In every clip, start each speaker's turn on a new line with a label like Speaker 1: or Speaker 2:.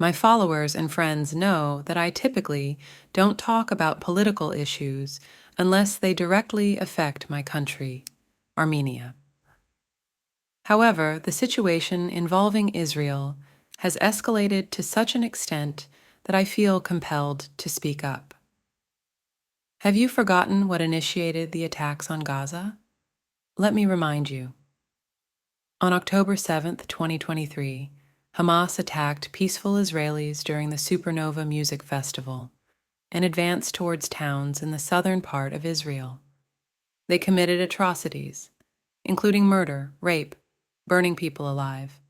Speaker 1: My followers and friends know that I typically don't talk about political issues unless they directly affect my country, Armenia. However, the situation involving Israel has escalated to such an extent that I feel compelled to speak up. Have you forgotten what initiated the attacks on Gaza? Let me remind you. On October 7th, 2023, Hamas attacked peaceful Israelis during the Supernova Music Festival and advanced towards towns in the southern part of Israel. They committed atrocities, including murder, rape, burning people alive,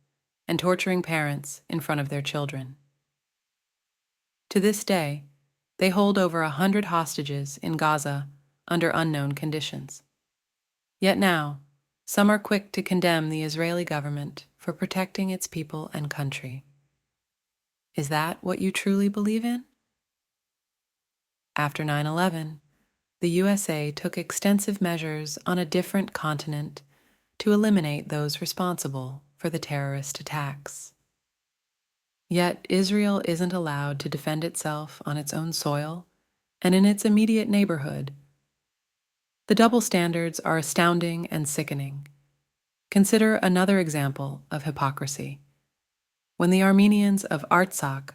Speaker 1: and torturing parents in front of their children. To this day, they hold over 100 hostages in Gaza under unknown conditions. Yet now, some are quick to condemn the Israeli government for protecting its people and country. Is that what you truly believe in? After 9/11, the USA took extensive measures on a different continent to eliminate those responsible for the terrorist attacks. Yet Israel isn't allowed to defend itself on its own soil and in its immediate neighborhood. The double standards are astounding and sickening. Consider another example of hypocrisy. When the Armenians of Artsakh,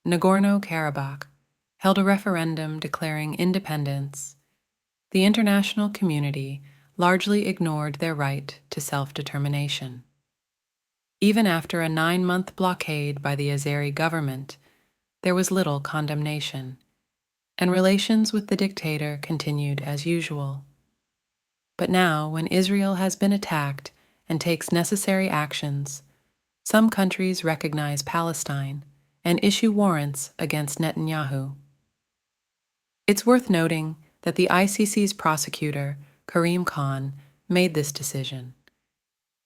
Speaker 1: Nagorno-Karabakh, held a referendum declaring independence, the international community largely ignored their right to self-determination. Even after a 9-month blockade by the Azeri government, there was little condemnation, and relations with the dictator continued as usual. But now, when Israel has been attacked and takes necessary actions, some countries recognize Palestine and issue warrants against Netanyahu. It's worth noting that the ICC's prosecutor, Karim Khan, made this decision.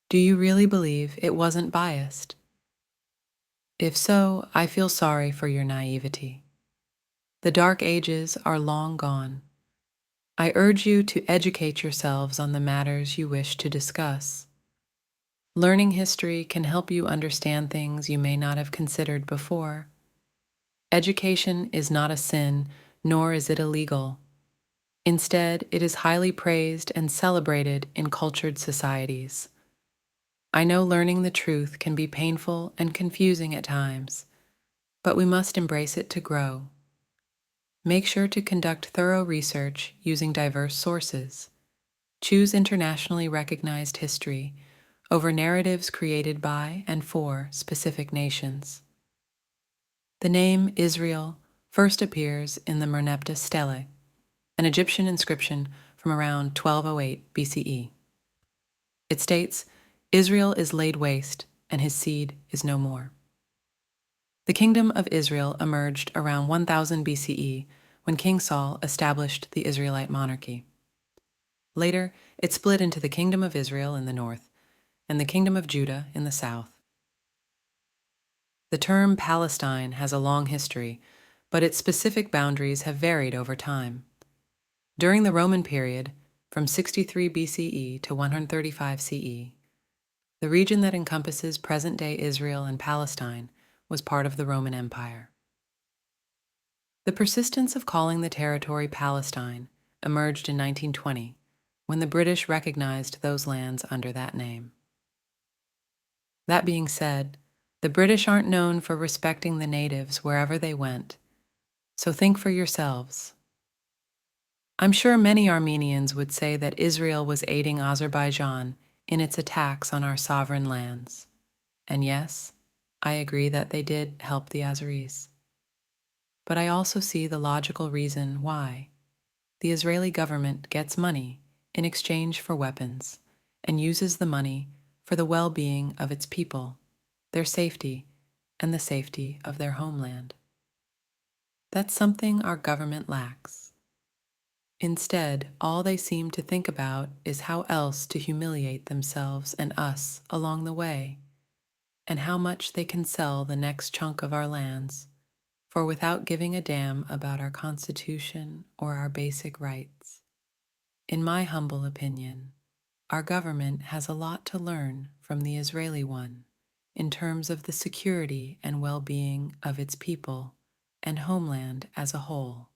Speaker 1: Do you really believe it wasn't biased? If so, I feel sorry for your naivety. The dark ages are long gone. I urge you to educate yourselves on the matters you wish to discuss. Learning history can help you understand things you may not have considered before. Education is not a sin, nor is it illegal. Instead, it is highly praised and celebrated in cultured societies. I know learning the truth can be painful and confusing at times, but we must embrace it to grow. Make sure to conduct thorough research using diverse sources. Choose internationally recognized history over narratives created by and for specific nations. The name Israel first appears in the Merneptah Stele, an Egyptian inscription from around 1208 BCE. It states, "Israel is laid waste, and his seed is no more." The kingdom of Israel emerged around 1000 BCE when King Saul established the Israelite monarchy. Later, it split into the Kingdom of Israel in the north and the Kingdom of Judah in the south. The term Palestine has a long history, but its specific boundaries have varied over time. During the Roman period, from 63 BCE to 135 CE, the region that encompasses present-day Israel and Palestine was part of the Roman Empire. The persistence of calling the territory Palestine emerged in 1920, when the British recognized those lands under that name. That being said, the British aren't known for respecting the natives wherever they went, so think for yourselves. I'm sure many Armenians would say that Israel was aiding Azerbaijan in its attacks on our sovereign lands. And yes, I agree that they did help the Azeris. But I also see the logical reason why. The Israeli government gets money in exchange for weapons and uses the money for the well-being of its people, their safety, and the safety of their homeland. That's something our government lacks. Instead, all they seem to think about is how else to humiliate themselves and us along the way, and how much they can sell the next chunk of our lands, for without giving a damn about our Constitution or our basic rights. In my humble opinion, our government has a lot to learn from the Israeli one in terms of the security and well being of its people and homeland as a whole.